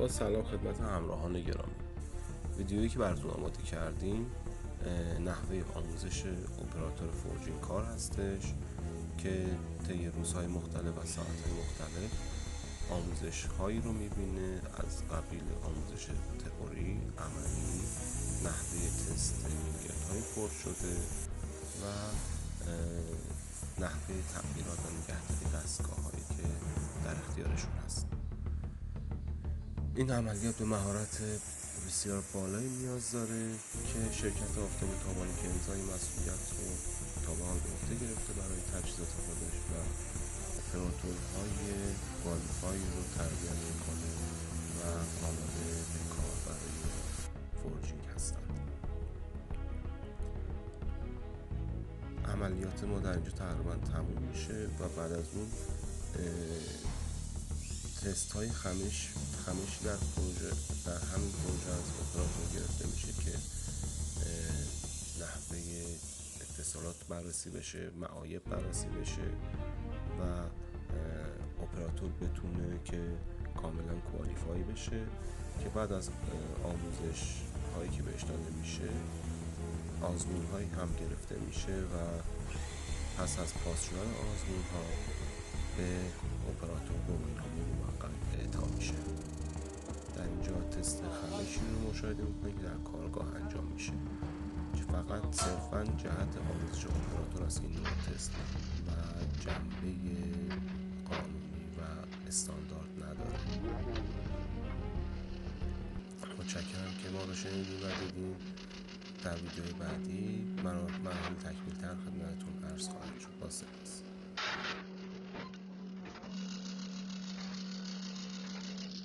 با سلام خدمت همراهان گرامی. ویدیویی که براتون آماده کردیم نحوه آموزش اپراتور فورجین کار هستش که طی روزهای مختلف و ساعتهای مختلف آموزش هایی رو میبینه، از قبیل آموزش تئوری، عملی، نحوه تست وینگت های پر شده و نحوه تغییرات و نگهداری دستگاه هایی که در اختیارشون هست. این عملیات به مهارت بسیار بالایی نیاز داره که شرکت آفتاب تابانی که امضای مسئولیت رو تا به حال به عهده گرفته برای تجهیزات خودش و اپراتورهای کوالیفای رو تربیت میکنه و آماده به کار برای فورجینگ هستند. عملیات ما در اینجا تقریبا تموم میشه و بعد از اون تست های خمش در همین پروژه از اپراتور گرفته میشه که نحوه اتصالات بررسی بشه، معایب بررسی بشه و اپراتور بتونه که کاملا کوالیفای بشه که بعد از آموزش هایی که بهش داده میشه آزمون هایی هم گرفته میشه و پس از پاس شدن آزمون ها به اپراتور گواهینامه موقت اعطا میشه. در اینجا تست خمشی رو مشاهده میکنید که در کارگاه انجام میشه که فقط صرفا جهت آموزش اپراتور است که این نوع تست و جنبه قانونی و استاندارد نداره. متشکرم که ما رو شنیدین و دیدین. در ویدیوی بعدی مراحل تکمیل تر خدمتتون عرض خواهد شد. با سپاس.